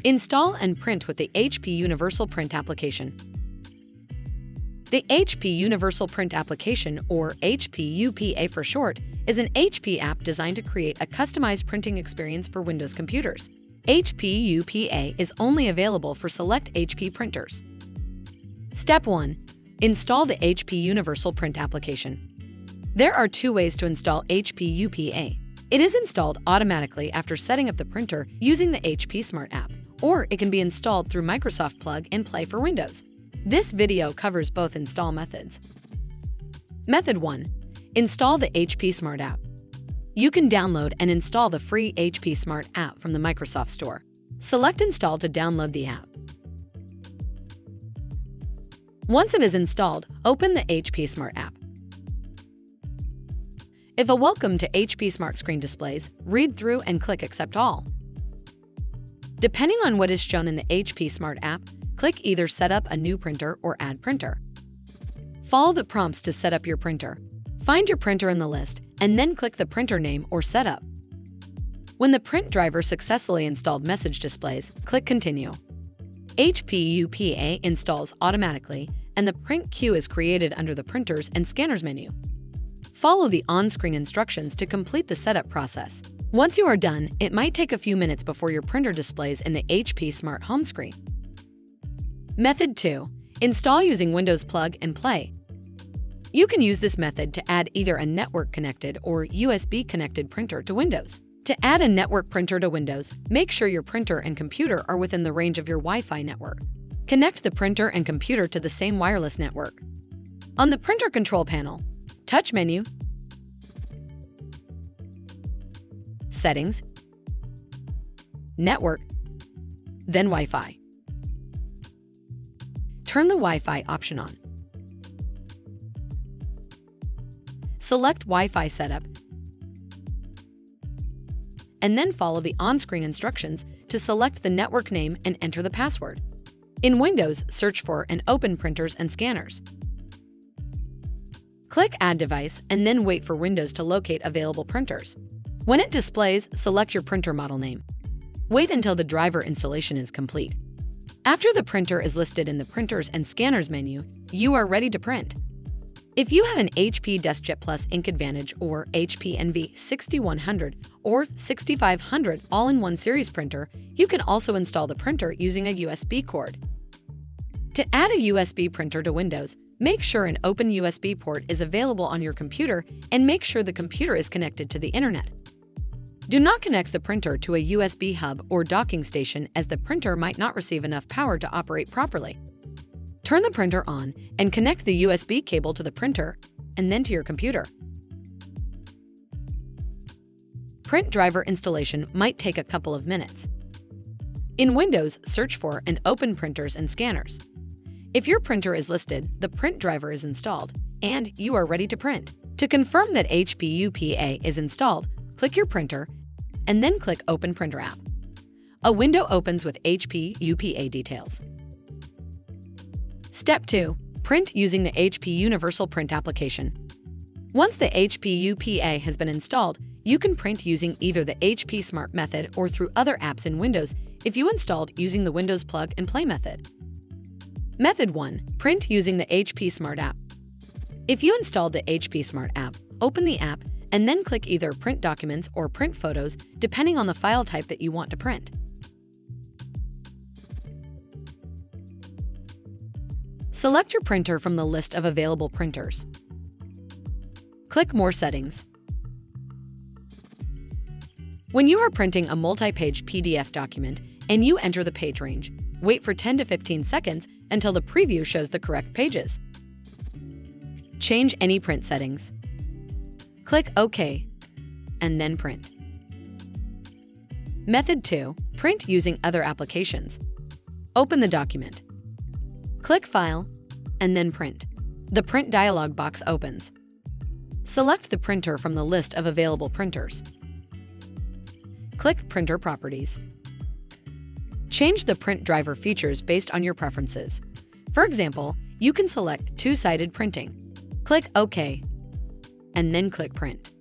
Install and print with the HP Universal Print application. The HP Universal Print application, or HP UPA for short, is an HP app designed to create a customized printing experience for Windows computers. HP UPA is only available for select HP printers. Step 1. Install the HP Universal Print application. There are two ways to install HP UPA. It is installed automatically after setting up the printer using the HP Smart app, or it can be installed through Microsoft Plug and Play for Windows. This video covers both install methods. Method 1. Install the HP Smart app. You can download and install the free HP Smart app from the Microsoft Store. Select Install to download the app. Once it is installed, open the HP Smart app. If a Welcome to HP Smart screen displays, read through and click Accept All. Depending on what is shown in the HP Smart app, click either Set up a new printer or Add printer. Follow the prompts to set up your printer. Find your printer in the list, and then click the printer name or setup. When the print driver successfully installed message displays, click Continue. HP UPA installs automatically, and the print queue is created under the Printers and Scanners menu. Follow the on-screen instructions to complete the setup process. Once you are done, it might take a few minutes before your printer displays in the HP Smart home screen. Method 2. Install using Windows Plug and Play. You can use this method to add either a network-connected or USB-connected printer to Windows. To add a network printer to Windows, make sure your printer and computer are within the range of your Wi-Fi network. Connect the printer and computer to the same wireless network. On the printer control panel, Touch menu, Settings, Network, then Wi-Fi. Turn the Wi-Fi option on. Select Wi-Fi setup, and then follow the on-screen instructions to select the network name and enter the password. In Windows, search for and open Printers and Scanners. Click Add Device and then wait for Windows to locate available printers. When it displays, select your printer model name. Wait until the driver installation is complete. After the printer is listed in the Printers and Scanners menu, you are ready to print. If you have an HP DeskJet Plus Ink Advantage or HP Envy 6100 or 6500 all-in-one series printer, you can also install the printer using a USB cord. To add a USB printer to Windows, make sure an open USB port is available on your computer and make sure the computer is connected to the internet. Do not connect the printer to a USB hub or docking station as the printer might not receive enough power to operate properly. Turn the printer on and connect the USB cable to the printer and then to your computer. Print driver installation might take a couple of minutes. In Windows, search for and open Printers and Scanners. If your printer is listed, the print driver is installed, and you are ready to print. To confirm that HP UPA is installed, click your printer, and then click Open Printer app. A window opens with HP UPA details. Step 2. Print using the HP Universal Print application. Once the HP UPA has been installed, you can print using either the HP Smart method or through other apps in Windows if you installed using the Windows Plug and Play method. Method 1. Print using the HP Smart app. If you installed the HP Smart app, open the app and then click either Print Documents or Print Photos depending on the file type that you want to print. Select your printer from the list of available printers. Click More Settings. When you are printing a multi-page PDF document and you enter the page range, wait for 10 to 15 seconds until the preview shows the correct pages. Change any print settings. Click OK, and then print. Method 2. Print using other applications. Open the document. Click File, and then Print. The Print dialog box opens. Select the printer from the list of available printers. Click Printer Properties. Change the print driver features based on your preferences. For example, you can select two-sided printing. Click OK, and then click Print.